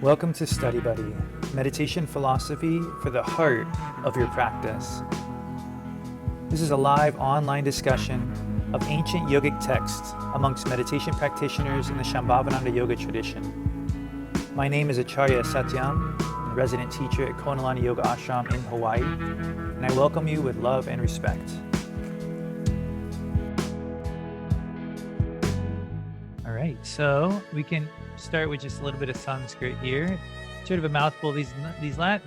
Welcome to Study Buddy, meditation philosophy for the heart of your practice. This is a live online discussion of ancient yogic texts amongst meditation practitioners in the Shambhavananda yoga tradition. My name is Acharya Satyam, a resident teacher at Konalani Yoga Ashram in Hawaii, and I welcome you with love and respect. All right, so we can start with just a little bit of Sanskrit here. Sort of a mouthful. These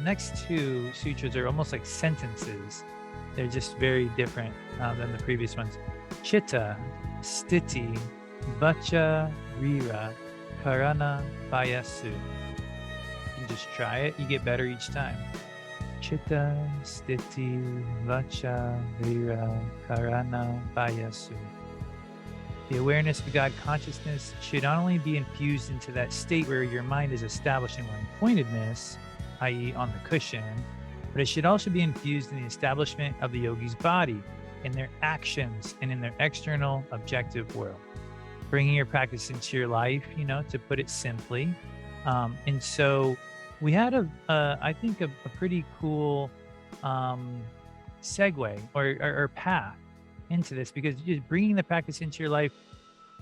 next two sutras are almost like sentences. They're just very different than the previous ones. Chitta, Stiti, Vacha, Rira, Karana, Vayasu. You can just try it. You get better each time. Chitta, Stiti, Vacha, Rira, Karana, Vayasu. The awareness of God consciousness should not only be infused into that state where your mind is establishing one-pointedness, i.e. on the cushion, but it should also be infused in the establishment of the yogi's body, in their actions, and in their external objective world. Bringing your practice into your life, to put it simply. And so we had I think a pretty cool segue or path into this, because just bringing the practice into your life,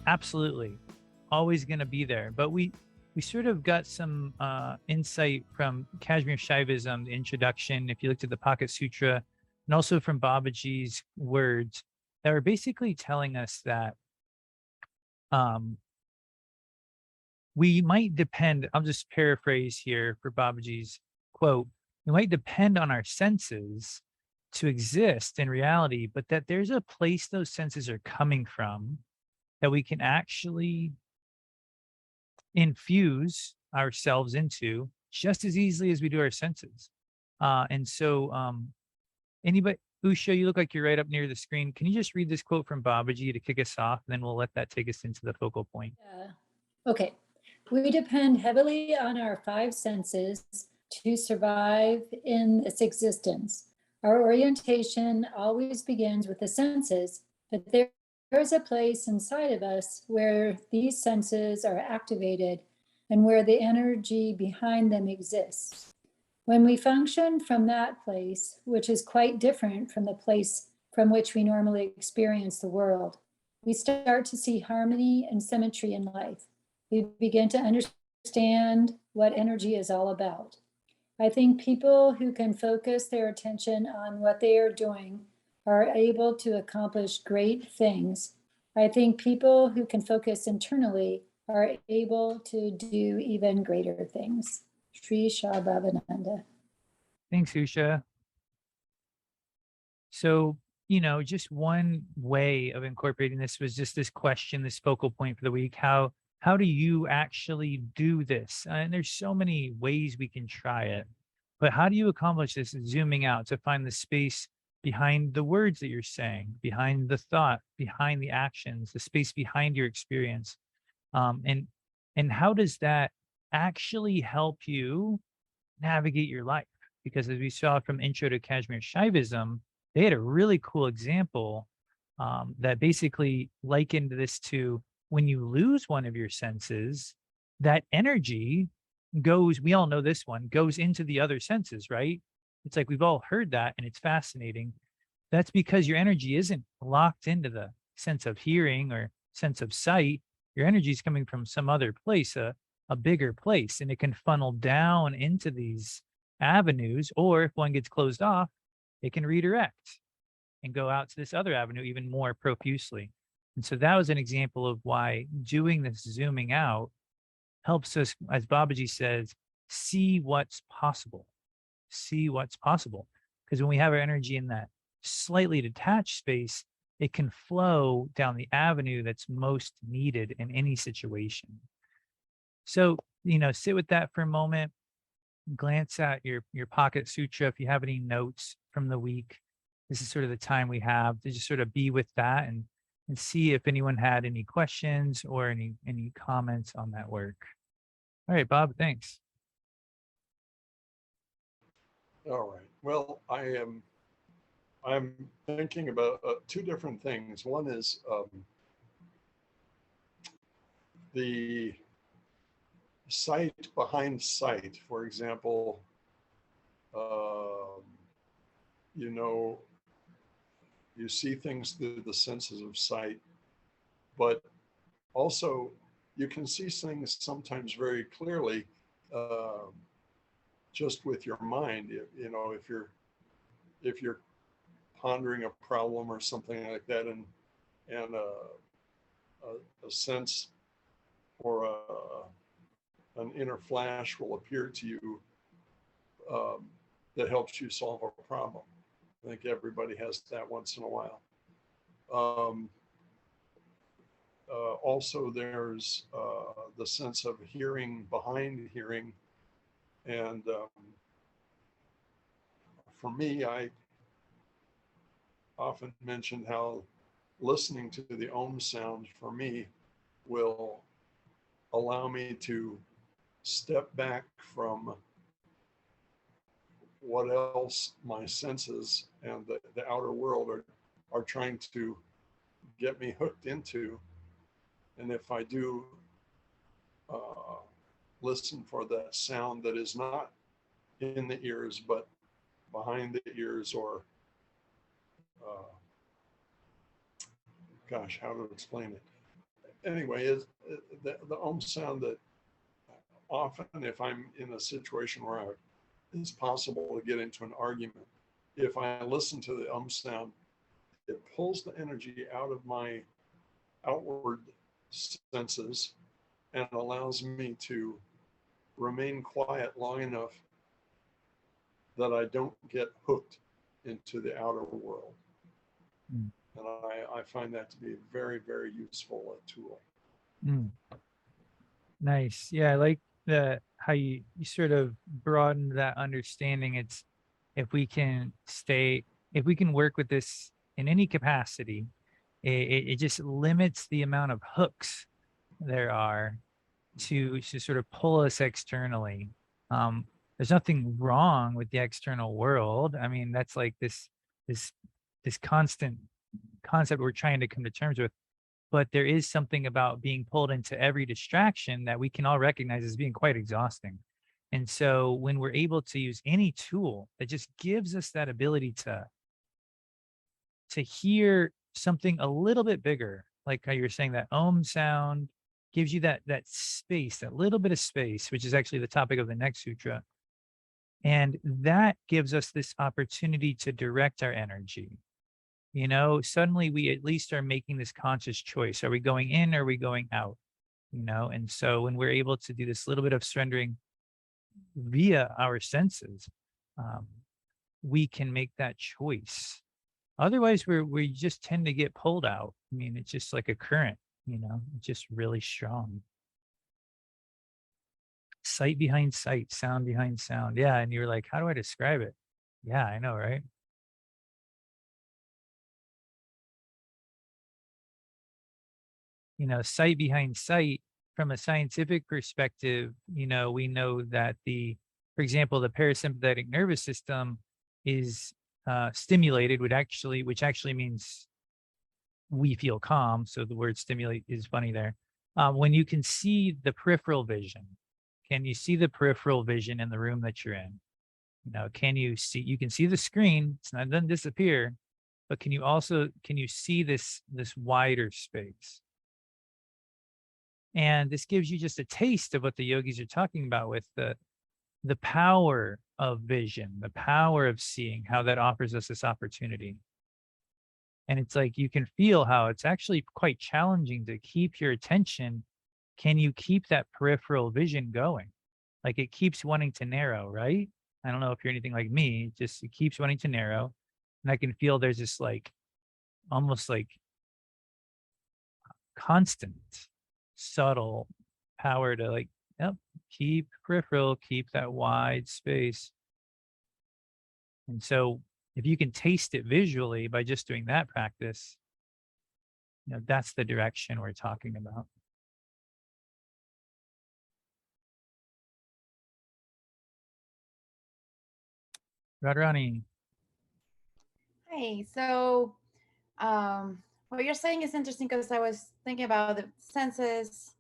absolutely always going to be there. But we sort of got some insight from Kashmir Shaivism, the introduction, if you looked at the Pocket Sutra, and also from Babaji's words that were basically telling us that we might depend, I'll just paraphrase here for Babaji's quote, we might depend on our senses to exist in reality, but that there's a place those senses are coming from that we can actually infuse ourselves into just as easily as we do our senses. And so anybody, Usha, you look like you're right up near the screen. Can you just read this quote from Babaji to kick us off? And then we'll let that take us into the focal point. Okay. We depend heavily on our five senses to survive in this existence. Our orientation always begins with the senses, but there's a place inside of us where these senses are activated and where the energy behind them exists. When we function from that place, which is quite different from the place from which we normally experience the world, we start to see harmony and symmetry in life. We begin to understand what energy is all about. I think people who can focus their attention on what they are doing are able to accomplish great things. I think people who can focus internally are able to do even greater things. Sri Shambhavananda. Thanks, Usha. So, just one way of incorporating this was just this question, this focal point for the week. How do you actually do this? And there's so many ways we can try it. But how do you accomplish this? Zooming out to find the space behind the words that you're saying, behind the thought, behind the actions, the space behind your experience. And how does that actually help you navigate your life? Because as we saw from Intro to Kashmir Shaivism, they had a really cool example that basically likened this to when you lose one of your senses, that energy goes, we all know this one, goes into the other senses, right? It's like we've all heard that, and it's fascinating. That's because your energy isn't locked into the sense of hearing or sense of sight. Your energy is coming from some other place, a bigger place, and it can funnel down into these avenues, or if one gets closed off, it can redirect and go out to this other avenue even more profusely. And so that was an example of why doing this zooming out helps us, as Babaji says, see what's possible. See what's possible. Because when we have our energy in that slightly detached space, it can flow down the avenue that's most needed in any situation. So, sit with that for a moment. Glance at your Pocket Sutra. If you have any notes from the week, this is sort of the time we have to just sort of be with that and see if anyone had any questions or any comments on that work. All right, Bob, thanks. All right. Well, I'm thinking about two different things. One is the sight behind sight. For example, you know, you see things through the senses of sight, but also you can see things sometimes very clearly uh, just with your mind. You know, if you're pondering a problem or something like that, and a sense or an inner flash will appear to you um, that helps you solve a problem. I think everybody has that once in a while. Um, Also, there's the sense of hearing behind hearing. And for me, I often mentioned how listening to the Om sound for me will allow me to step back from what else my senses and the outer world are trying to get me hooked into. And if I do uh, listen for that sound that is not in the ears, but behind the ears, or uh, gosh, how to explain it? Anyway, is the Om sound that often, if I'm in a situation where it's possible to get into an argument, if I listen to the sound, it pulls the energy out of my outward senses and allows me to remain quiet long enough that I don't get hooked into the outer world. Mm. And I find that to be a very, very useful tool. Mm. Nice. Yeah, I like the how you sort of broaden that understanding. It's if we can work with this in any capacity, it just limits the amount of hooks there are to sort of pull us externally. There's nothing wrong with the external world. I mean, that's like this this constant concept we're trying to come to terms with. But there is something about being pulled into every distraction that we can all recognize as being quite exhausting. And so when we're able to use any tool that just gives us that ability to hear something a little bit bigger, like how you're saying that Om sound gives you that space, that little bit of space, which is actually the topic of the next sutra. And that gives us this opportunity to direct our energy. You know, suddenly we at least are making this conscious choice. Are we going in or are we going out? You know, and so when we're able to do this little bit of surrendering via our senses, um, we can make that choice. Otherwise, we just tend to get pulled out. I mean, it's just like a current, you know, just really strong. Sight behind sight, sound behind sound. Yeah. And you're like, how do I describe it? Yeah, I know, right? You know, sight behind sight from a scientific perspective, you know, we know that for example, the parasympathetic nervous system is stimulated, which actually means we feel calm. So the word stimulate is funny there. When you can see the peripheral vision, can you see the peripheral vision in the room that you're in? You know, you can see the screen, it's not, doesn't disappear, but can you see this wider space? And this gives you just a taste of what the yogis are talking about with the power of vision, the power of seeing, how that offers us this opportunity. And it's like you can feel how it's actually quite challenging to keep your attention. Can you keep that peripheral vision going? Like it keeps wanting to narrow, right? I don't know if you're anything like me, just it keeps wanting to narrow. And I can feel there's this like almost like constant, subtle power to like, yep, keep peripheral, keep that wide space. And so if you can taste it visually by just doing that practice, you know, that's the direction we're talking about. Radharani. Hey, so what you're saying is interesting because I was thinking about the senses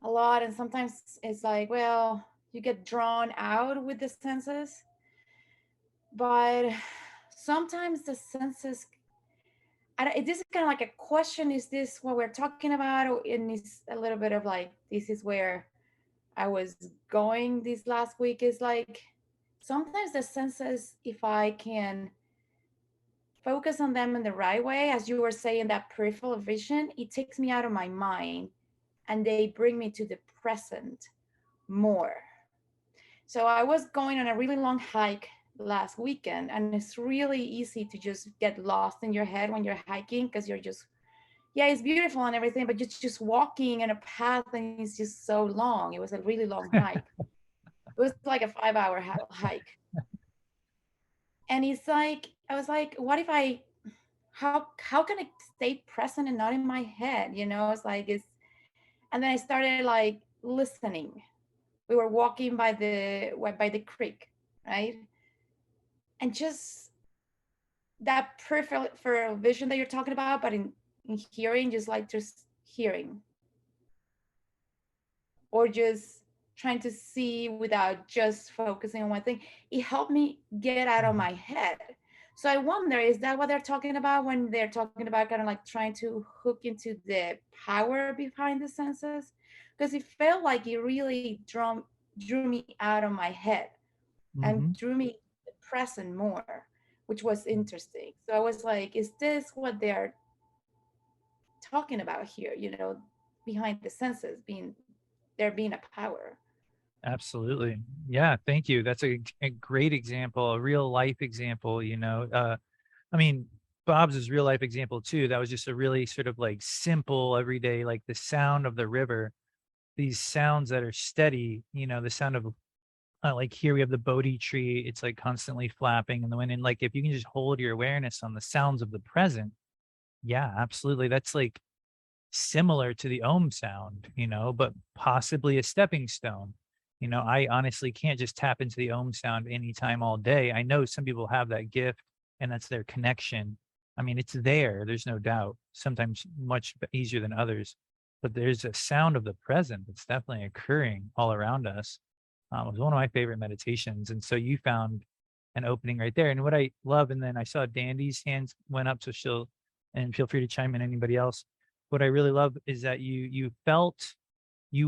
a lot. And sometimes it's like, well, you get drawn out with the senses. But sometimes the senses, this is kind of like a question, is this what we're talking about? And it's a little bit of like, this is where I was going this last week, is like, sometimes the senses, if I can focus on them in the right way, as you were saying, that peripheral vision, it takes me out of my mind and they bring me to the present more. So I was going on a really long hike last weekend, and it's really easy to just get lost in your head when you're hiking, because you're just, yeah, it's beautiful and everything, but just walking in a path and it's just so long. It was a really long hike. It was like a 5-hour hike. And it's like, I was like, what if I, how can I stay present and not in my head? You know, it's like, and then I started like listening. We were walking by the creek, right? And just that peripheral vision that you're talking about, but in hearing, just hearing, or just trying to see without just focusing on one thing, it helped me get out of my head. So I wonder, is that what they're talking about when they're talking about kind of like trying to hook into the power behind the senses? Because it felt like it really drew me out of my head and Mm-hmm. drew me present more, which was interesting. So I was like, is this what they're talking about here? You know, behind the senses being there being a power. Absolutely. Yeah, thank you. That's a great example, a real life example, I mean, Bob's is real life example too. That was just a really sort of like simple everyday, like the sound of the river, these sounds that are steady, the sound of like here we have the Bodhi tree. It's like constantly flapping in the wind. And like if you can just hold your awareness on the sounds of the present, yeah, absolutely. That's like similar to the Om sound, but possibly a stepping stone. I honestly can't just tap into the Om sound anytime all day. I know some people have that gift and that's their connection. I mean, it's there, there's no doubt. Sometimes much easier than others, but there's a sound of the present that's definitely occurring all around us. It was one of my favorite meditations. And so you found an opening right there. And what I love, and then I saw Dandy's hands went up, so and feel free to chime in, anybody else. What I really love is that you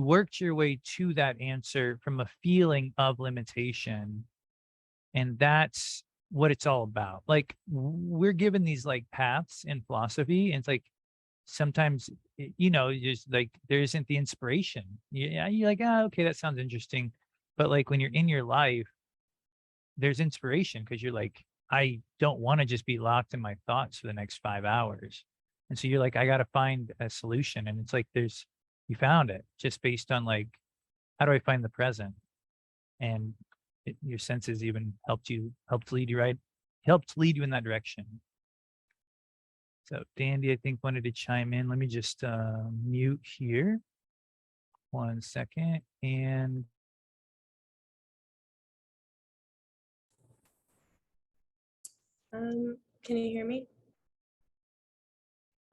worked your way to that answer from a feeling of limitation, and that's what it's all about. Like we're given these like paths in philosophy, and it's like sometimes just like there isn't the inspiration. Yeah, you're like, okay, that sounds interesting, but like when you're in your life, there's inspiration because you're like, I don't want to just be locked in my thoughts for the next 5 hours. And so you're like, I got to find a solution. And it's like, you found it just based on like, how do I find the present? And your senses even helped lead you in that direction. So Dandy, I think wanted to chime in. Let me just mute here. 1 second. And Can you hear me?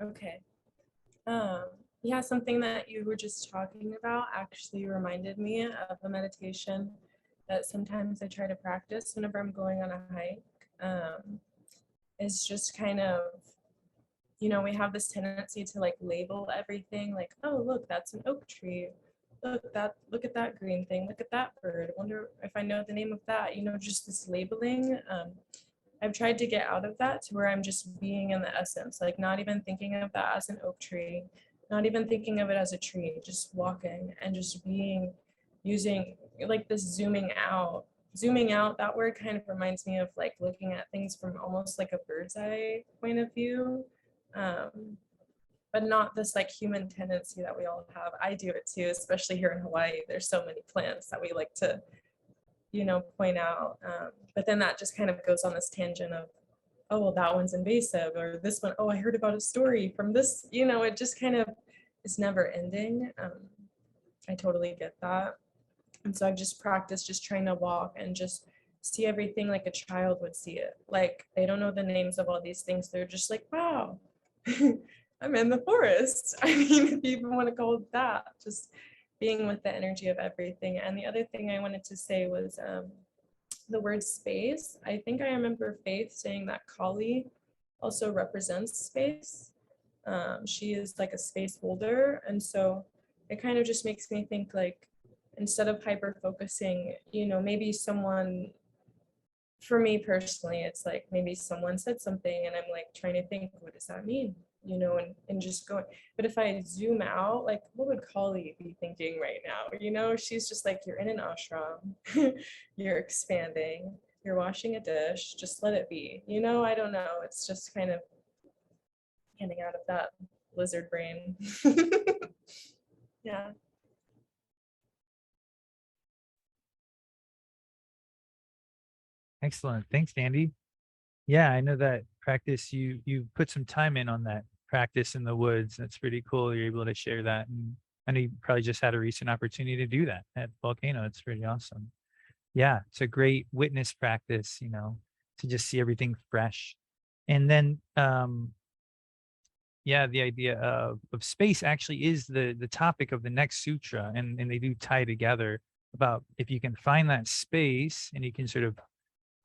Okay. Yeah, something that you were just talking about actually reminded me of a meditation that sometimes I try to practice whenever I'm going on a hike. Is just kind of, we have this tendency to like label everything like, oh, look, that's an oak tree. Look at that green thing. Look at that bird. I wonder if I know the name of that, just this labeling. I've tried to get out of that to where I'm just being in the essence, like not even thinking of that as an oak tree, not even thinking of it as a tree, just walking and just being, using like this zooming out. Zooming out, that word kind of reminds me of like looking at things from almost like a bird's eye point of view, but not this like human tendency that we all have. I do it too, especially here in Hawaii. There's so many plants that we like to point out, but then that just kind of goes on this tangent of, oh, well, that one's invasive, or this one, oh, I heard about a story from this, it just kind of is never ending. I totally get that. And so I've just practiced just trying to walk and just see everything like a child would see it. Like they don't know the names of all these things. They're just like, wow, I'm in the forest. I mean, if you even want to call it that, just being with the energy of everything. And the other thing I wanted to say was the word space. I think I remember Faith saying that Kali also represents space. She is like a space holder. And so it kind of just makes me think, like, instead of hyper focusing, you know, maybe someone, for me personally, it's like maybe someone said something and I'm like trying to think, what does that mean? You know, and just going. But if I zoom out, like, what would Kali be thinking right now? You know, she's just like, you're in an ashram, you're expanding, you're washing a dish, just let it be. You know, I don't know. It's just kind of getting out of that lizard brain. Yeah. Excellent. Thanks, Andy. Yeah, I know that practice, you put some time in on that practice in the woods. That's pretty cool. You're able to share that. And I know you probably just had a recent opportunity to do that at Volcano. It's pretty awesome. Yeah, it's a great witness practice, you know, to just see everything fresh. And then yeah, the idea of space actually is the topic of the next sutra, and they do tie together about if you can find that space and you can sort of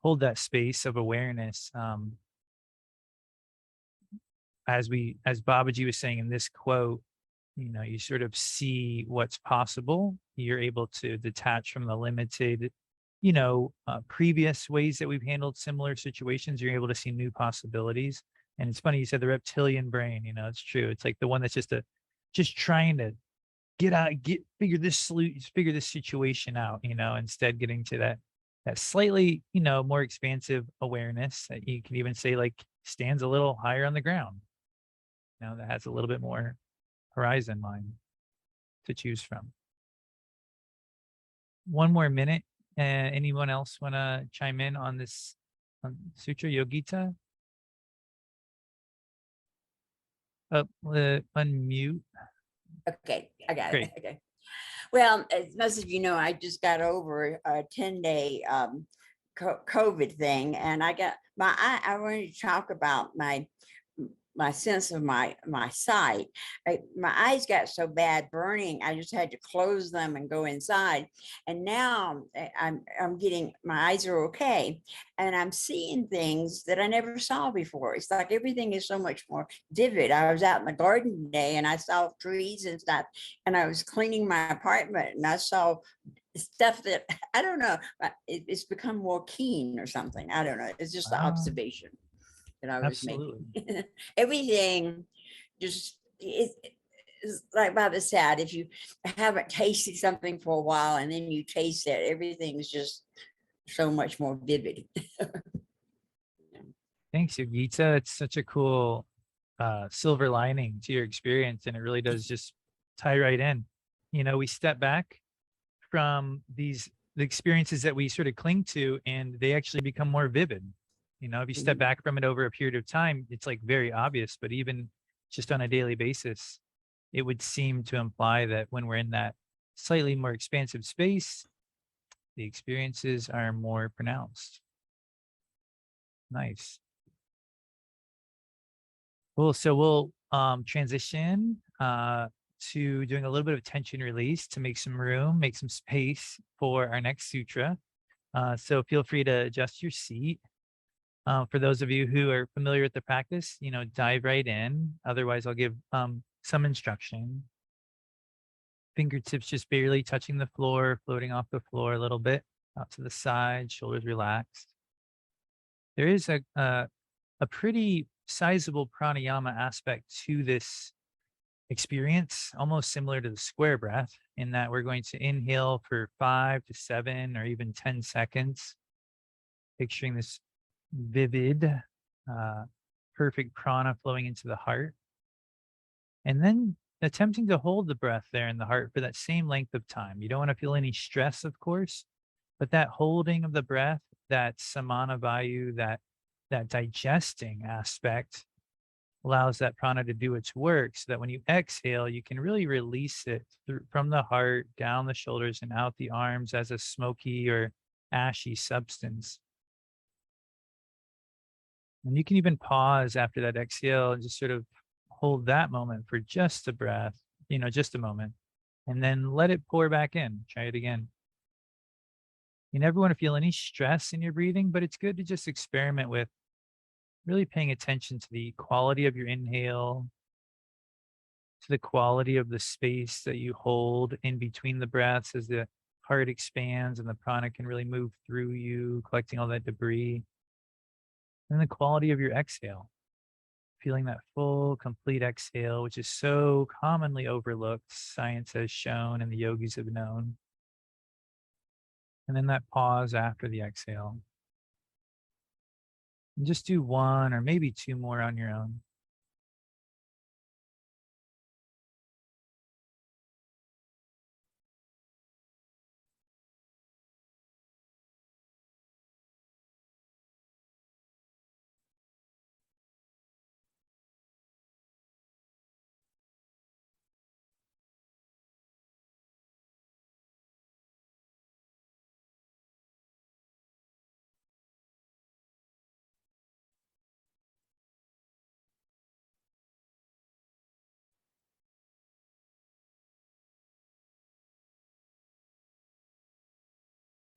hold that space of awareness, as Babaji was saying in this quote, you know, you sort of see what's possible. You're able to detach from the limited, you know, previous ways that we've handled similar situations. You're able to see new possibilities. And it's funny you said the reptilian brain. You know, it's true. It's like the one that's just trying to figure this situation out. You know, instead getting to that slightly, you know, more expansive awareness that you can even say like stands a little higher on the ground. You know, that has a little bit more horizon line to choose from. One more minute. Anyone else want to chime in on this Sutra Yogita? Unmute. Okay, I got Great. it. Okay. Well, as most of you know, I just got over a 10-day COVID thing, and I wanted to talk about my sense of my sight. My eyes got so bad burning, I just had to close them and go inside. And now I'm getting, my eyes are okay, and I'm seeing things that I never saw before. It's like everything is so much more vivid. I was out in the garden today and I saw trees and stuff, and I was cleaning my apartment and I saw stuff that I don't know, it's become more keen or something. I don't know. It's just the Wow. observation that I was Absolutely. making. Everything just it's like Baba said, if you haven't tasted something for a while and then you taste it, everything's just so much more vivid. Thanks, Yogita. It's such a cool silver lining to your experience, and it really does just tie right in. You know, we step back from the experiences that we sort of cling to, and they actually become more vivid. You know, if you step back from it over a period of time, it's like very obvious, but even just on a daily basis, it would seem to imply that when we're in that slightly more expansive space, the experiences are more pronounced. Nice. Cool. So we'll transition to doing a little bit of tension release to make some room, make some space for our next sutra. So feel free to adjust your seat. For those of you who are familiar with the practice, you know, dive right in. Otherwise, I'll give some instruction. Fingertips just barely touching the floor, floating off the floor a little bit, out to the side, shoulders relaxed. There is a pretty sizable pranayama aspect to this experience, almost similar to the square breath, in that we're going to inhale for 5 to 7 or even 10 seconds, picturing this vivid, perfect prana flowing into the heart. And then attempting to hold the breath there in the heart for that same length of time. You don't want to feel any stress, of course, but that holding of the breath, that samana vayu, that digesting aspect allows that prana to do its work, so that when you exhale, you can really release it from the heart, down the shoulders and out the arms as a smoky or ashy substance. And you can even pause after that exhale and just sort of hold that moment for just a breath, you know, just a moment. and then let it pour back in. Try it again. You never want to feel any stress in your breathing, but it's good to just experiment with really paying attention to the quality of your inhale, to the quality of the space that you hold in between the breaths as the heart expands and the prana can really move through you, collecting all that debris. And the quality of your exhale, feeling that full, complete exhale, which is so commonly overlooked, science has shown and the yogis have known. And then that pause after the exhale. And just do one or maybe two more on your own.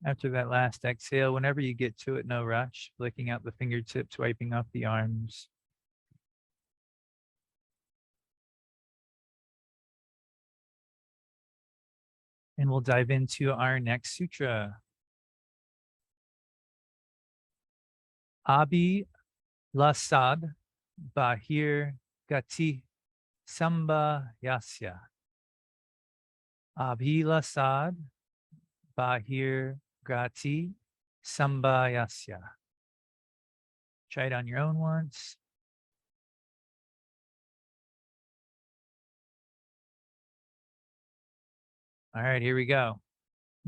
After that last exhale, whenever you get to it, no rush, flicking out the fingertips, wiping off the arms. And we'll dive into our next sutra. Abhi Lasad Bahir Gati Samba Yasya. Abhi Lasad Bahir Gati Samba Yasya. Try it on your own once. All right, here we go.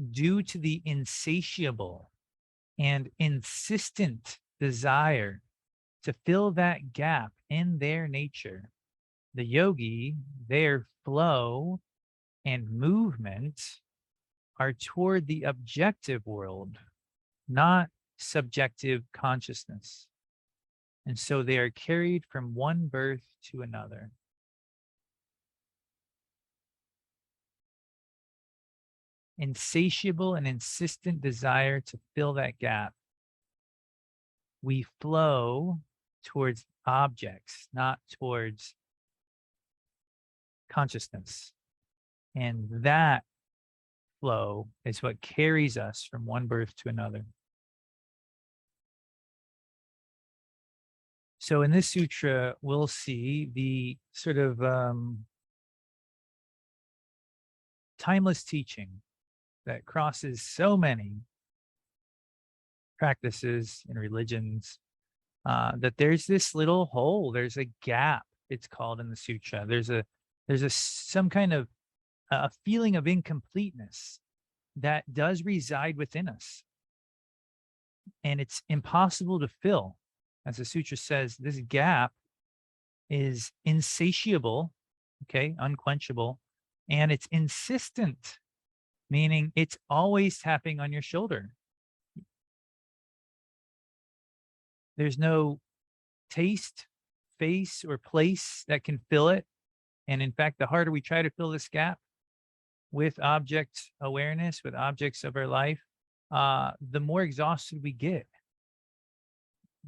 Due to the insatiable and insistent desire to fill that gap in their nature, the yogi, their flow and movement are toward the objective world, not subjective consciousness. And so they are carried from one birth to another. Insatiable and insistent desire to fill that gap. We flow towards objects, not towards consciousness. And that flow is what carries us from one birth to another. So in this sutra, we'll see the sort of timeless teaching that crosses so many practices and religions, that there's this little hole, there's a gap, it's called in the sutra. There's some kind of a feeling of incompleteness that does reside within us. And it's impossible to fill. As the sutra says, this gap is insatiable, okay, unquenchable, and it's insistent, meaning it's always tapping on your shoulder. There's no taste, face, or place that can fill it. And in fact, the harder we try to fill this gap with object awareness, with objects of our life, the more exhausted we get.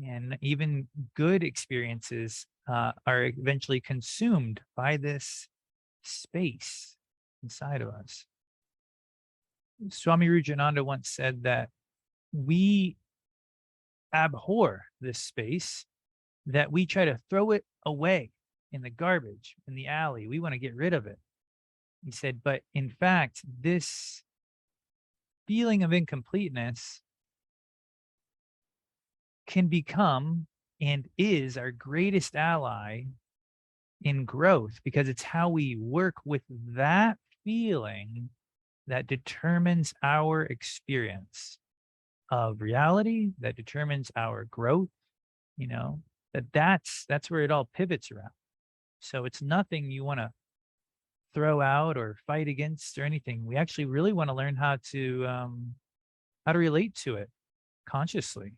And even good experiences are eventually consumed by this space inside of us. Swami Rudrananda once said that we abhor this space, that we try to throw it away in the garbage, in the alley. We want to get rid of it. He said, but in fact, this feeling of incompleteness can become and is our greatest ally in growth, because it's how we work with that feeling that determines our experience of reality, that determines our growth, that's where it all pivots around. So it's nothing you want to throw out or fight against or anything. We actually really want to learn how to relate to it consciously.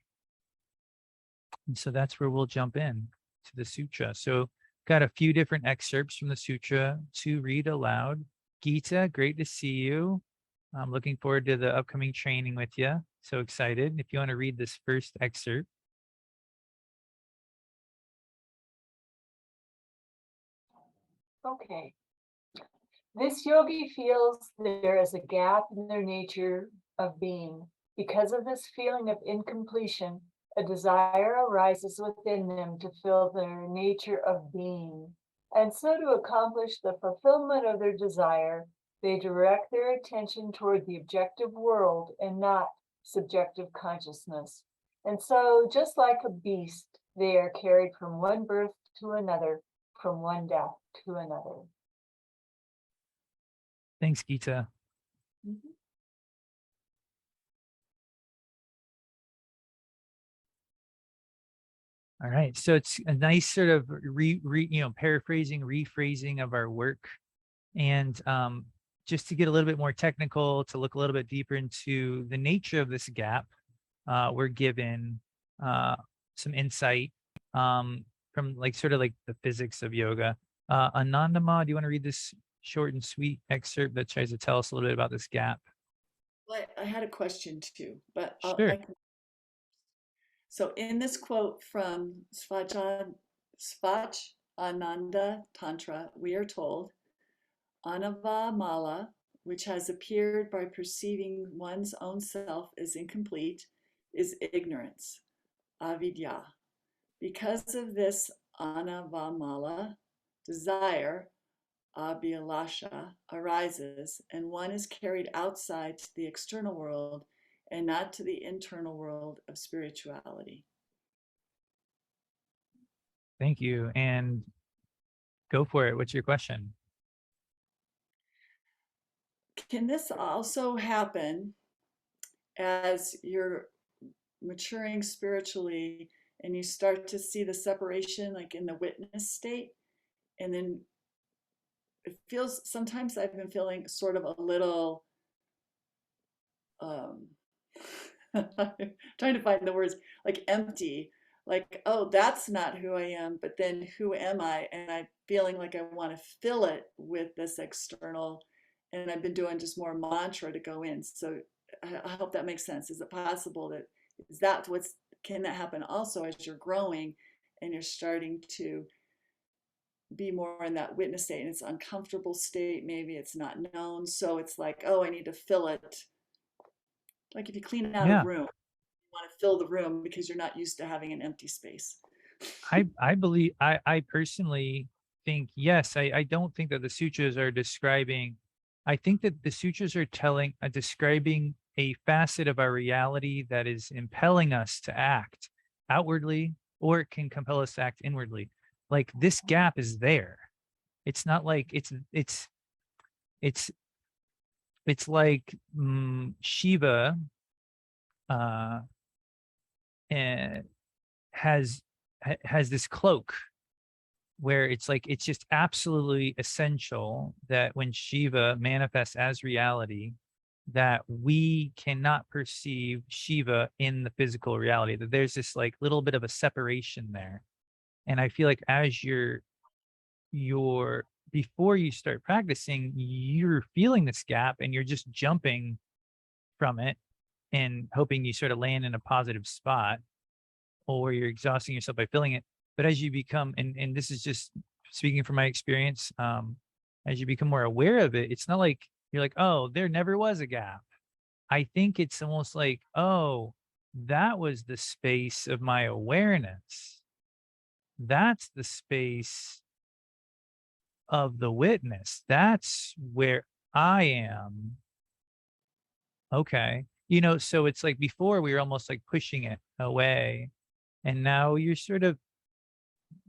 And so that's where we'll jump in to the sutra. So got a few different excerpts from the sutra to read aloud. Geeta, great to see you. I'm looking forward to the upcoming training with you. So excited. If you want to read this first excerpt. Okay. This yogi feels there is a gap in their nature of being. Because of this feeling of incompletion, a desire arises within them to fill their nature of being. And so to accomplish the fulfillment of their desire, they direct their attention toward the objective world and not subjective consciousness. And so, just like a beast, they are carried from one birth to another, from one death to another. Thanks, Geeta. Mhm. All right. So it's a nice sort of paraphrasing, rephrasing of our work. And just to get a little bit more technical, to look a little bit deeper into the nature of this gap, we're given some insight from like sort of like the physics of yoga. Anandama, do you want to read this short and sweet excerpt that tries to tell us a little bit about this gap? Well, I had a question too, but Sure. So in this quote from Svachananda Tantra, we are told, Anavamala, which has appeared by perceiving one's own self as incomplete, is ignorance, avidya. Because of this anavamala, desire, abhilasha, arises, and one is carried outside to the external world and not to the internal world of spirituality. Thank you. And go for it. What's your question? Can this also happen as you're maturing spiritually and you start to see the separation, like in the witness state? And then it feels, sometimes I've been feeling sort of a little, trying to find the words, like empty, like, oh, that's not who I am, but then who am I? And I'm feeling like I want to fill it with this external, and I've been doing just more mantra to go in. So I hope that makes sense. Is it possible that, is that what's, can that happen also as you're growing and you're starting to be more in that witness state, and it's uncomfortable state, maybe it's not known, so it's like, oh, I need to fill it. Like if you clean out a room, you want to fill the room because you're not used to having an empty space. I believe, I personally think, yes, I don't think that the sutras are describing, I think that the sutras are describing a facet of our reality that is impelling us to act outwardly, or it can compel us to act inwardly. Like this gap is there. It's not like it's like Shiva and has this cloak where it's like, it's just absolutely essential that when Shiva manifests as reality, that we cannot perceive Shiva in the physical reality, that there's this like little bit of a separation there. And I feel like as you're before you start practicing, you're feeling this gap and you're just jumping from it and hoping you sort of land in a positive spot, or you're exhausting yourself by filling it. But as you become, and this is just speaking from my experience, as you become more aware of it, it's not like you're like, oh, there never was a gap. I think it's almost like, oh, that was the space of my awareness. That's the space of the witness. That's where I am. Okay. So it's like before we were almost like pushing it away. And now you're sort of,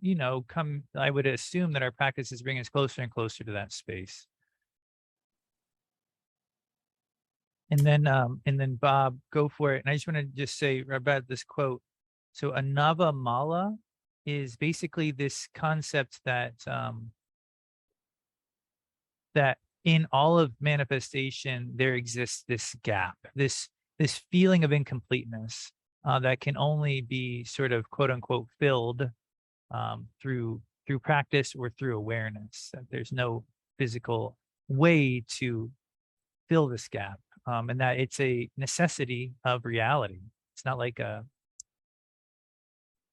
I would assume that our practice is bringing us closer and closer to that space. And then Bob, go for it. And I just want to just say about this quote. So Anava Mala is basically this concept that that in all of manifestation, there exists this gap, this feeling of incompleteness that can only be sort of quote unquote filled through practice or through awareness. That there's no physical way to fill this gap, and that it's a necessity of reality. It's not like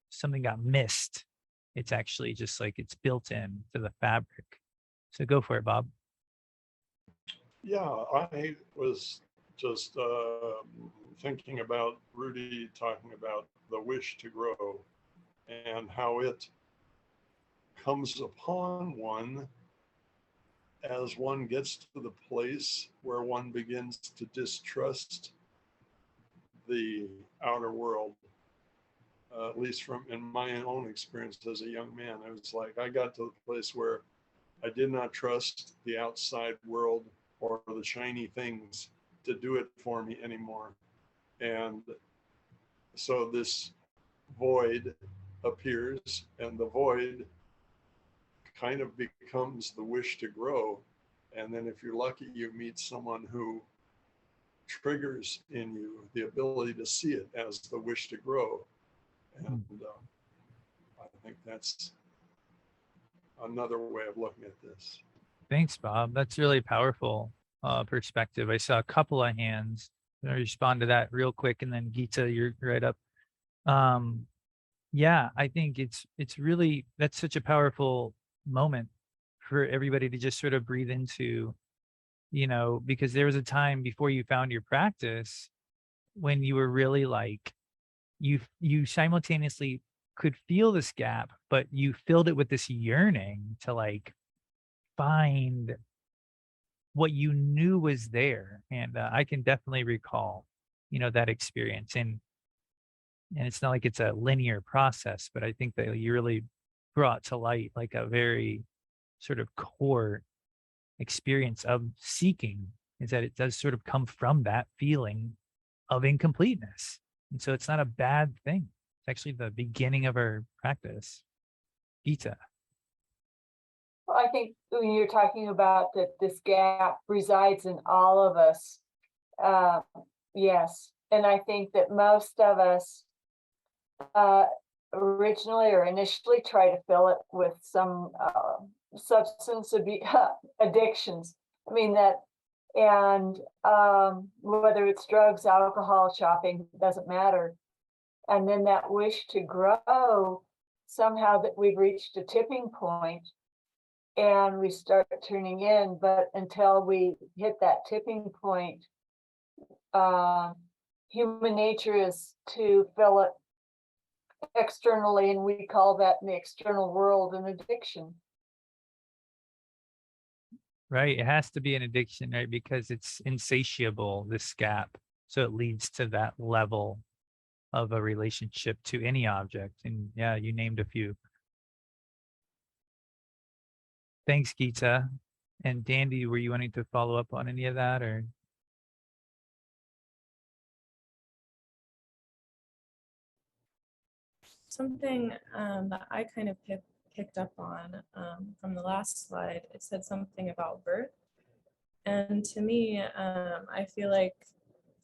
something got missed. It's actually just like it's built in to the fabric. So go for it, Bob. Yeah, I was just thinking about Rudy talking about the wish to grow and how it comes upon one as one gets to the place where one begins to distrust the outer world. At least from in my own experience as a young man, it was like I got to the place where I did not trust the outside world or the shiny things to do it for me anymore. And so this void appears, and the void kind of becomes the wish to grow. And then if you're lucky, you meet someone who triggers in you the ability to see it as the wish to grow. And I think that's another way of looking at this. Thanks, Bob. That's really powerful perspective. I saw a couple of hands. I'm gonna respond to that real quick, and then Gita, you're right up. Yeah, I think it's really, that's such a powerful moment for everybody to just sort of breathe into, because there was a time before you found your practice when you were really like, you simultaneously could feel this gap, but you filled it with this yearning to like find what you knew was there. And I can definitely recall, that experience. And it's not like it's a linear process, but I think that you really brought to light like a very sort of core experience of seeking, is that it does sort of come from that feeling of incompleteness. And so it's not a bad thing. It's actually the beginning of our practice. Gita. Well, I think when you're talking about that this gap resides in all of us, yes. And I think that most of us originally or initially try to fill it with some substance addictions. I mean that, and whether it's drugs, alcohol, shopping, doesn't matter. And then that wish to grow, somehow that we've reached a tipping point and we start tuning in, but until we hit that tipping point, human nature is to fill it externally, and we call that in the external world an addiction. Right. It has to be an addiction, right? Because it's insatiable, this gap. So it leads to that level of a relationship to any object. And yeah, you named a few. Thanks, Gita. And Dandy, were you wanting to follow up on any of that, or? Something that I kind of picked up on from the last slide, it said something about birth. And to me, I feel like,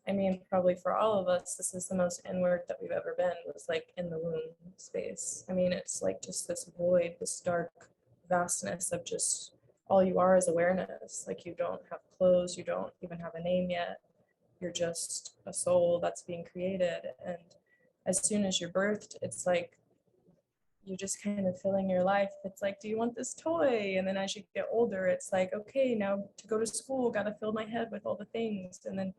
I mean, probably for all of us, this is the most inward that we've ever been, was like in the womb space. I mean, it's like just this void, this dark vastness of just all you are is awareness. Like you don't have clothes, you don't even have a name yet. You're just a soul that's being created. And as soon as you're birthed, it's like you're just kind of filling your life. It's like, do you want this toy? And then as you get older, it's like, okay, now to go to school, got to fill my head with all the things. And then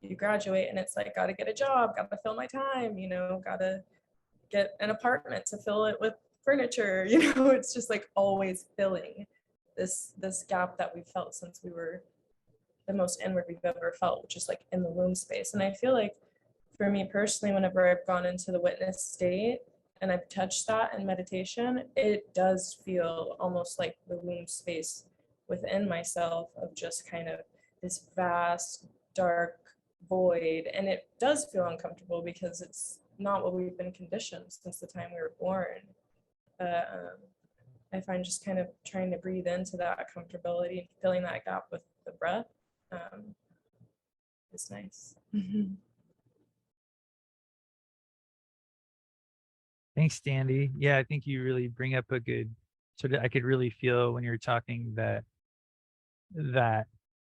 you graduate and it's like, got to get a job, got to fill my time, got to get an apartment to fill it with furniture. It's just like always filling this gap that we've felt since we were the most inward we've ever felt, which is like in the womb space. And I feel like for me personally, whenever I've gone into the witness state and I've touched that in meditation, it does feel almost like the womb space within myself of just kind of this vast, dark void. And it does feel uncomfortable because it's not what we've been conditioned since the time we were born. I find just kind of trying to breathe into that comfortability and filling that gap with the breath is nice. Thanks, Dandy. Yeah, I think you really bring up a good sort of, I could really feel when you're talking that that,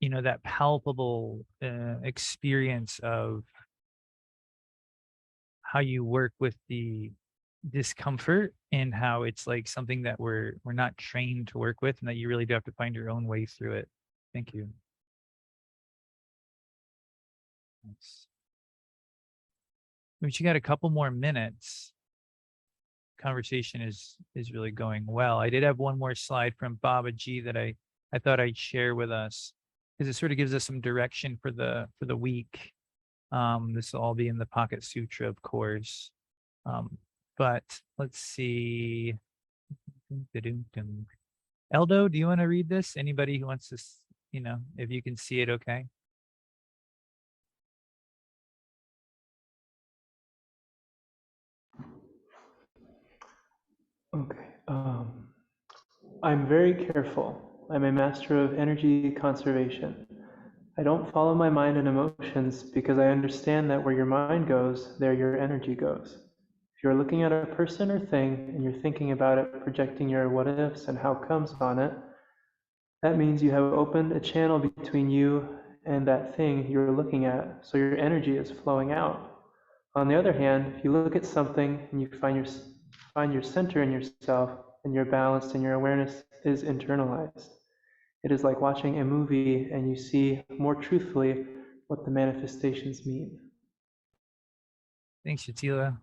that palpable experience of how you work with the discomfort, and how it's like something that we're not trained to work with, and that you really do have to find your own way through it. Thank you. Thanks. But you got a couple more minutes. Conversation is really going well. I did have one more slide from Baba G that I thought I'd share with us, because it sort of gives us some direction for the week. This will all be in the Pocket Sutra, of course. But let's see. Eldo, do you want to read this? Anybody who wants this, if you can see it, okay. Okay. I'm very careful. I'm a master of energy conservation. I don't follow my mind and emotions because I understand that where your mind goes, there your energy goes. If you're looking at a person or thing and you're thinking about it, projecting your what ifs and how comes on it, that means you have opened a channel between you and that thing you're looking at, so your energy is flowing out. On the other hand, if you look at something and you find your center in yourself, and you're balanced and your awareness is internalized. It is like watching a movie and you see more truthfully what the manifestations mean. Thanks, Shatila.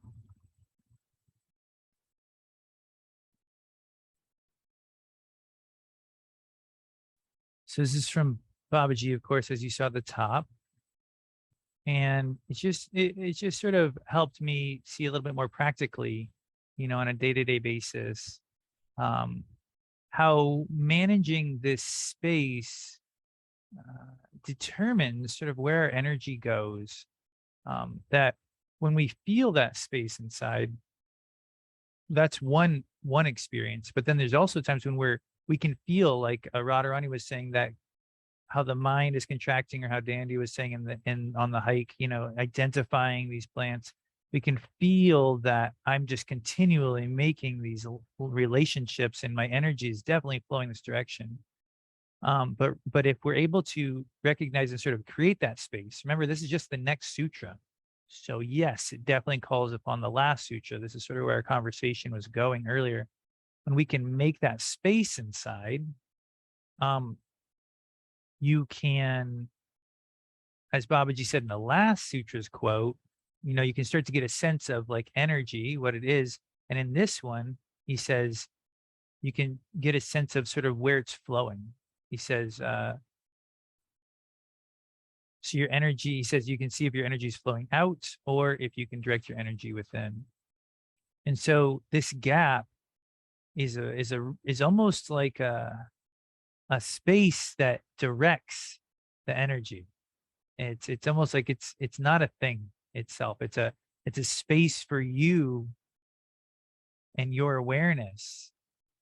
So this is from Babaji, of course, as you saw at the top. And it just sort of helped me see a little bit more practically, on a day-to-day basis, how managing this space determines sort of where our energy goes. That when we feel that space inside, that's one experience. But then there's also times when we can feel, like Radharani was saying, that how the mind is contracting, or how Dandy was saying on the hike, identifying these plants. We can feel that I'm just continually making these relationships, and my energy is definitely flowing this direction. But if we're able to recognize and sort of create that space, remember, this is just the next sutra. So yes, it definitely calls upon the last sutra. This is sort of where our conversation was going earlier. When we can make that space inside, you can, as Babaji said in the last sutra's quote, you can start to get a sense of like energy, what it is. And in this one, he says, you can get a sense of sort of where it's flowing. He says, so your energy, he says, you can see if your energy is flowing out or if you can direct your energy within. And so this gap is almost like a space that directs the energy. It's almost like it's not a thing itself. It's a space for you and your awareness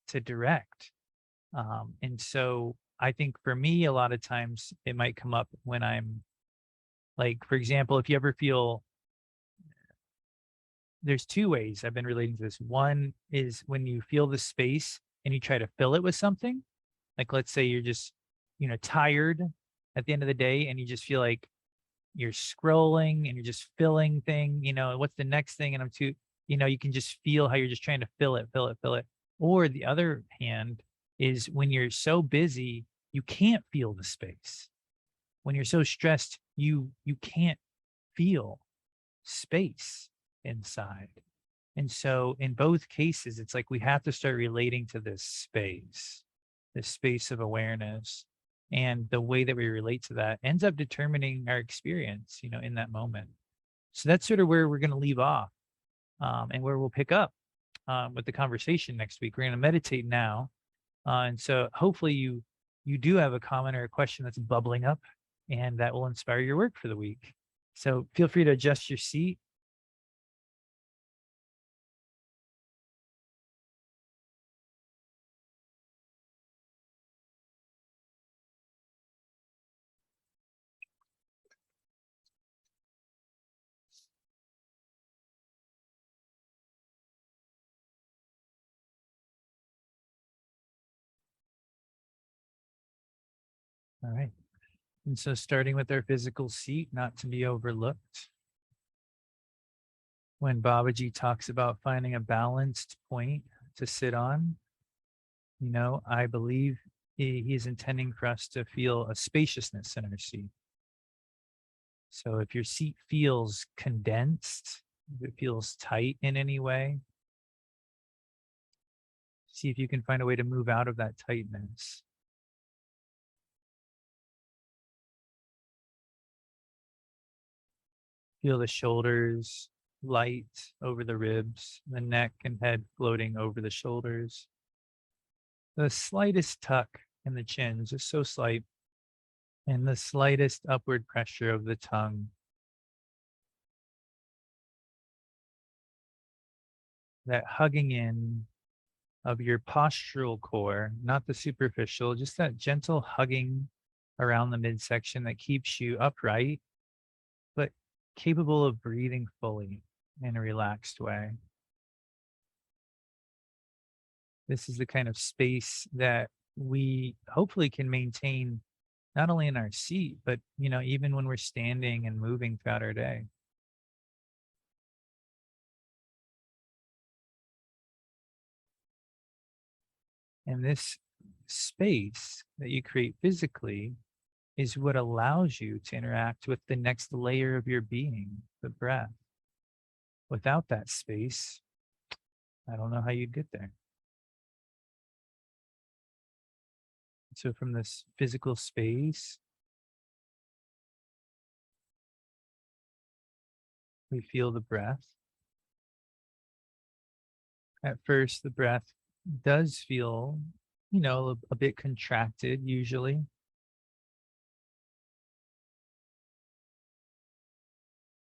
to direct. And so I think for me, a lot of times it might come up when I'm like, for example, if you ever feel, there's two ways I've been relating to this. One is when you feel the space and you try to fill it with something. Like, let's say you're just, tired at the end of the day, and you just feel like you're scrolling and you're just filling thing, what's the next thing? And I'm too, you can just feel how you're just trying to fill it. Or the other hand is when you're so busy, you can't feel the space. When you're so stressed, you can't feel space inside. And so in both cases, it's like we have to start relating to this space of awareness. And the way that we relate to that ends up determining our experience, in that moment. So that's sort of where we're going to leave off, and where we'll pick up with the conversation next week. We're going to meditate now. And so hopefully you do have a comment or a question that's bubbling up, and that will inspire your work for the week. So feel free to adjust your seat. All right. And so starting with our physical seat, not to be overlooked. When Babaji talks about finding a balanced point to sit on, I believe he's intending for us to feel a spaciousness in our seat. So if your seat feels condensed, if it feels tight in any way, see if you can find a way to move out of that tightness. Feel the shoulders light over the ribs, the neck and head floating over the shoulders. The slightest tuck in the chin, just so slight, and the slightest upward pressure of the tongue. That hugging in of your postural core, not the superficial, just that gentle hugging around the midsection that keeps you upright, but capable of breathing fully in a relaxed way. This is the kind of space that we hopefully can maintain not only in our seat, but even when we're standing and moving throughout our day. And this space that you create physically is what allows you to interact with the next layer of your being, the breath. Without that space, I don't know how you'd get there. So from this physical space, we feel the breath. At first, the breath does feel, a bit contracted usually.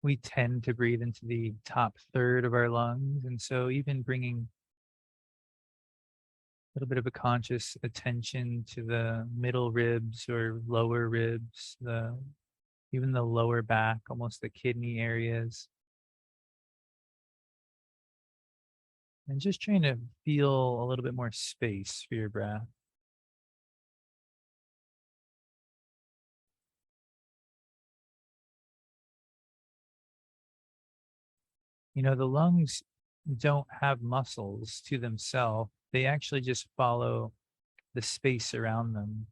We tend to breathe into the top third of our lungs. And so even bringing a little bit of a conscious attention to the middle ribs or lower ribs, even the lower back, almost the kidney areas. And just trying to feel a little bit more space for your breath. The lungs don't have muscles to themselves. They actually just follow the space around them.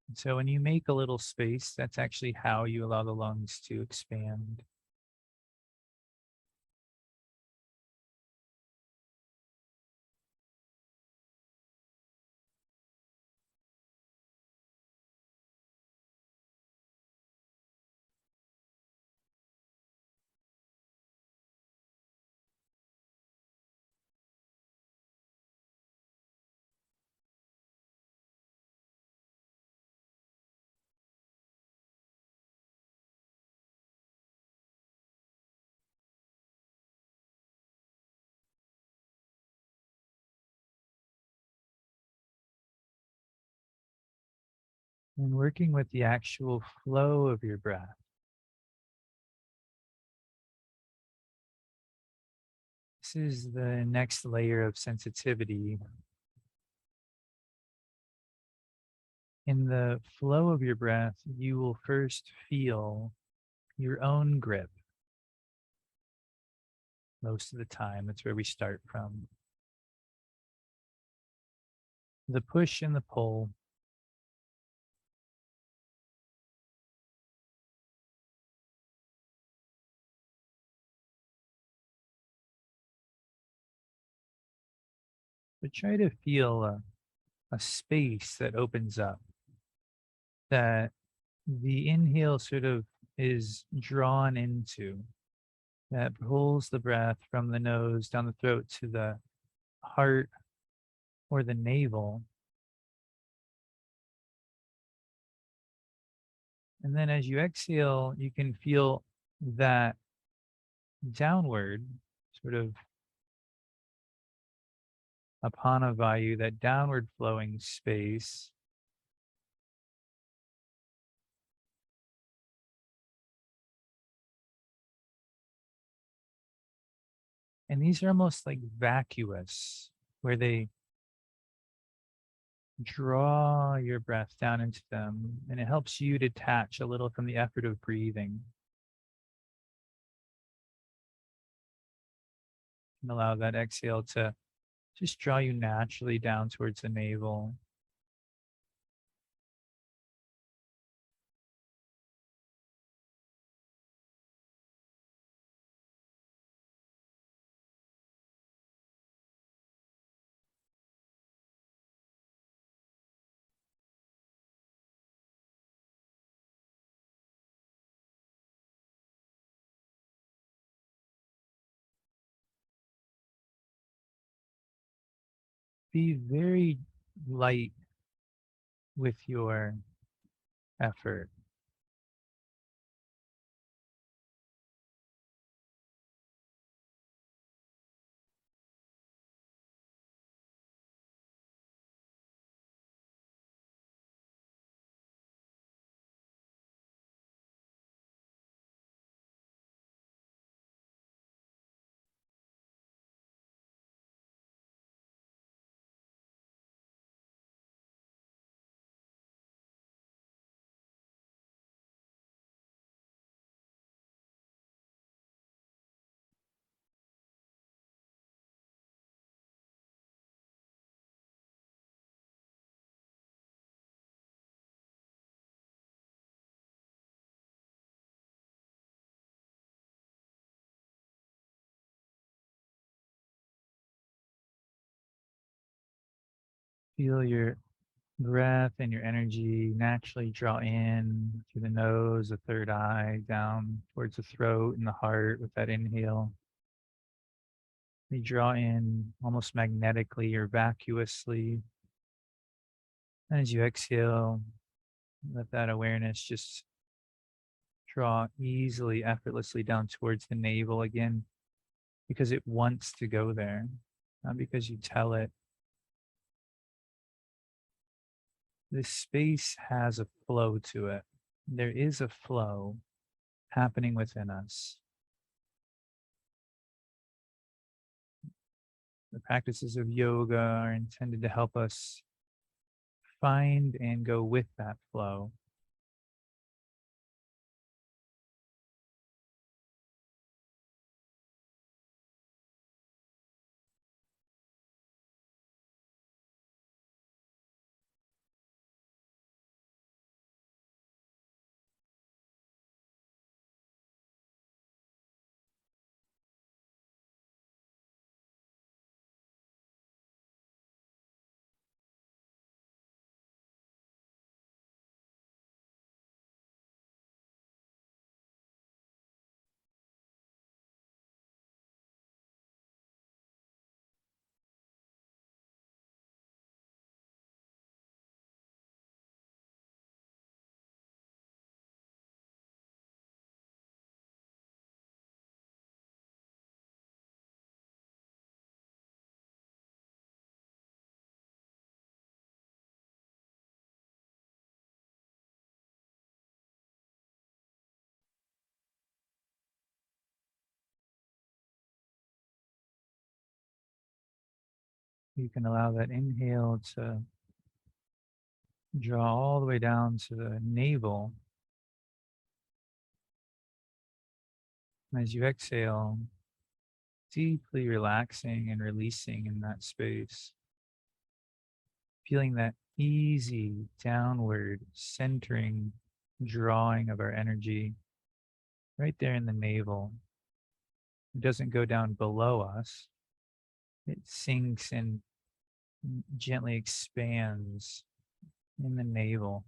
And so when you make a little space, that's actually how you allow the lungs to expand. And working with the actual flow of your breath. This is the next layer of sensitivity. In the flow of your breath, you will first feel your own grip. Most of the time, that's where we start from. The push and the pull. But try to feel a space that opens up, that the inhale sort of is drawn into, that pulls the breath from the nose down the throat to the heart or the navel. And then as you exhale, you can feel that downward sort of apanavayu, that downward flowing space. And these are almost like vacuous, where they draw your breath down into them, and it helps you detach a little from the effort of breathing. And allow that exhale to just draw you naturally down towards the navel. Be very light with your effort. Feel your breath and your energy naturally draw in through the nose, the third eye, down towards the throat and the heart with that inhale. They draw in almost magnetically or vacuously. And as you exhale, let that awareness just draw easily, effortlessly down towards the navel again, because it wants to go there, not because you tell it. This space has a flow to it. There is a flow happening within us. The practices of yoga are intended to help us find and go with that flow. You can allow that inhale to draw all the way down to the navel. As you exhale, deeply relaxing and releasing in that space, feeling that easy downward centering drawing of our energy right there in the navel. It doesn't go down below us. It sinks and gently expands in the navel.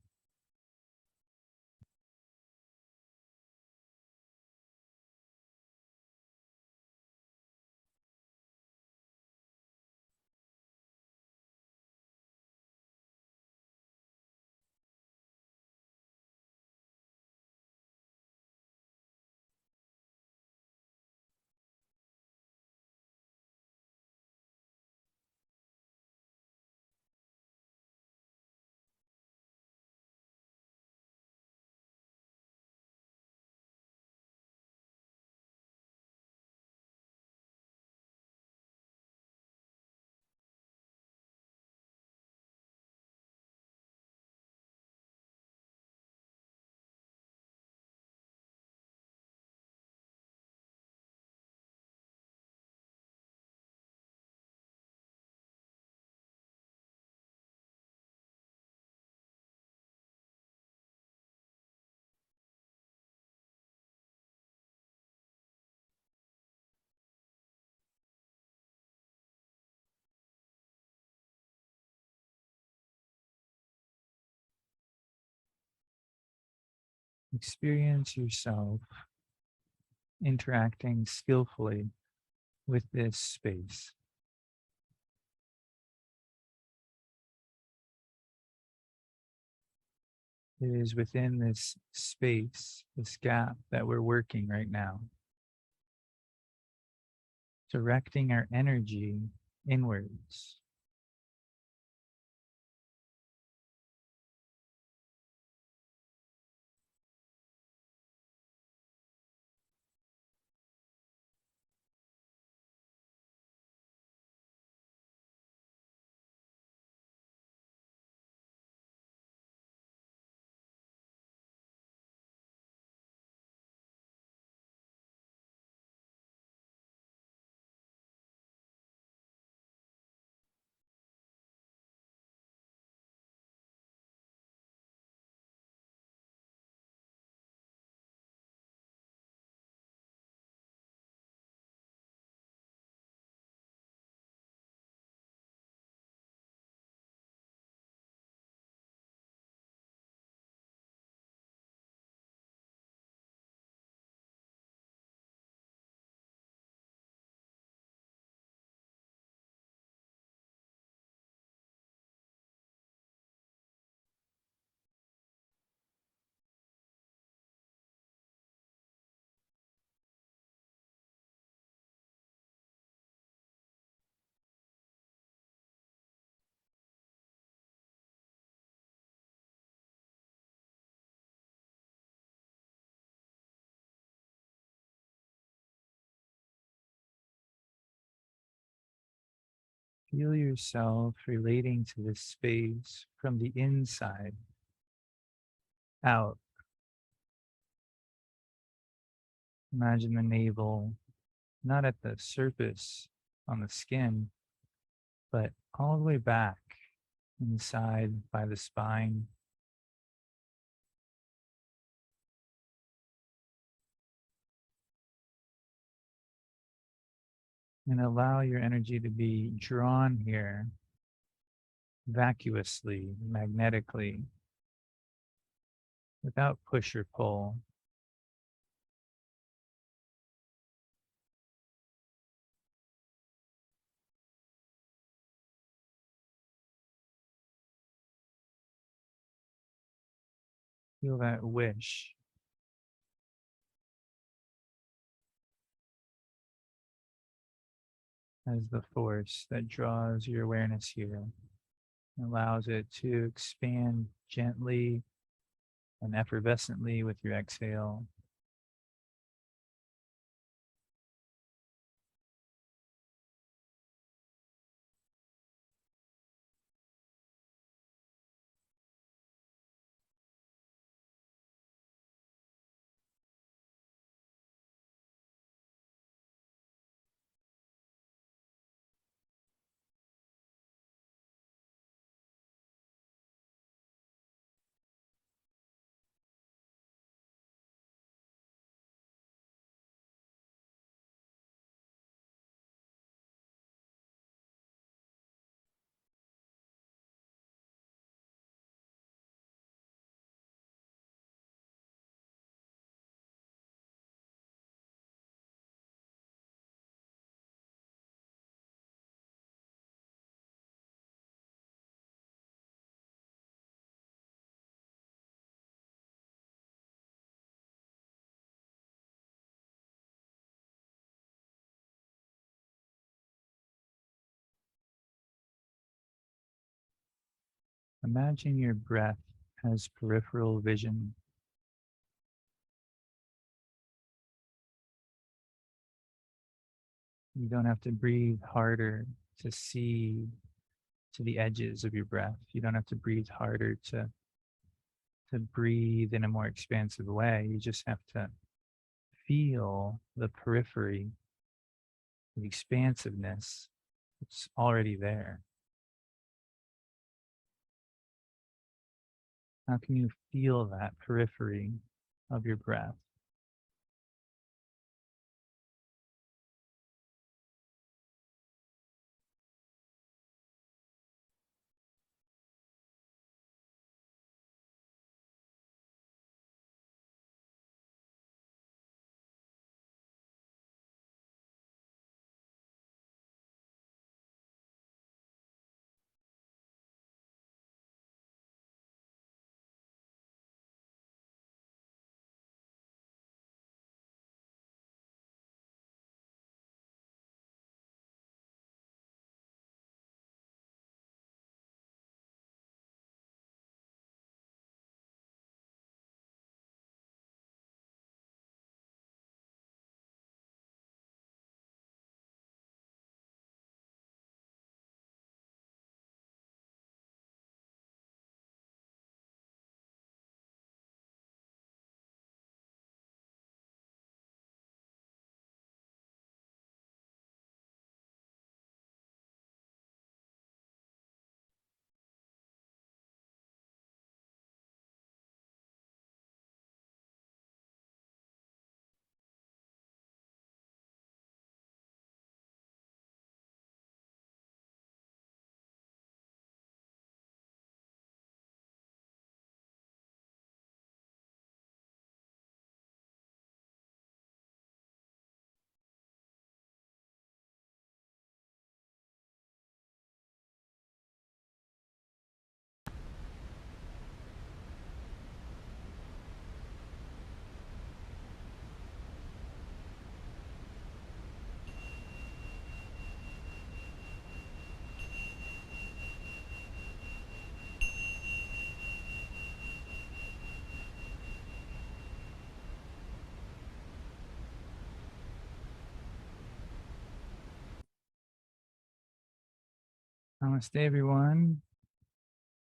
Experience yourself interacting skillfully with this space. It is within this space, this gap that we're working right now, directing our energy inwards. Feel yourself relating to this space from the inside out. Imagine the navel not at the surface on the skin, but all the way back inside by the spine. And allow your energy to be drawn here vacuously, magnetically, without push or pull. Feel that wish as the force that draws your awareness here, allows it to expand gently and effervescently with your exhale. Imagine your breath as peripheral vision. You don't have to breathe harder to see to the edges of your breath. You don't have to breathe harder to breathe in a more expansive way. You just have to feel the periphery, the expansiveness. It's already there. How can you feel that periphery of your breath? Namaste, everyone.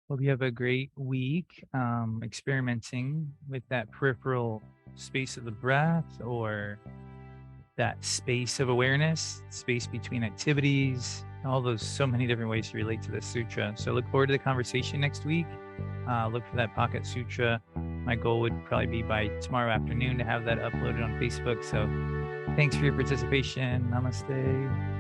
Hope you have a great week experimenting with that peripheral space of the breath, or that space of awareness, space between activities, all those, so many different ways to relate to the sutra. So look forward to the conversation next week. Look for that Pocket Sutra. My goal would probably be by tomorrow afternoon to have that uploaded on Facebook. So thanks for your participation. Namaste.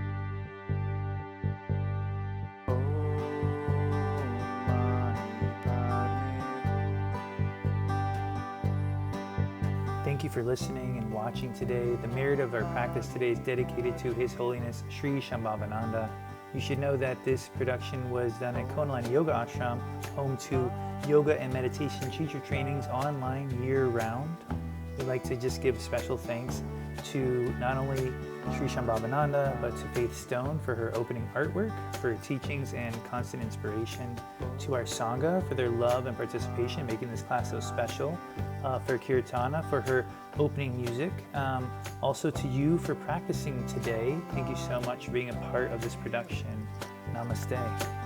Thank you for listening and watching today. The merit of our practice today is dedicated to His Holiness Sri Shambhavananda. You should know that this production was done at Konalan Yoga Ashram, home to yoga and meditation teacher trainings online year-round. We'd like to just give special thanks to not only Sri Shambhavananda, but to Faith Stone for her opening artwork, for her teachings and constant inspiration, to our Sangha for their love and participation, making this class so special, for Kirtana for her opening music, also to you for practicing today. Thank you so much for being a part of this production. Namaste.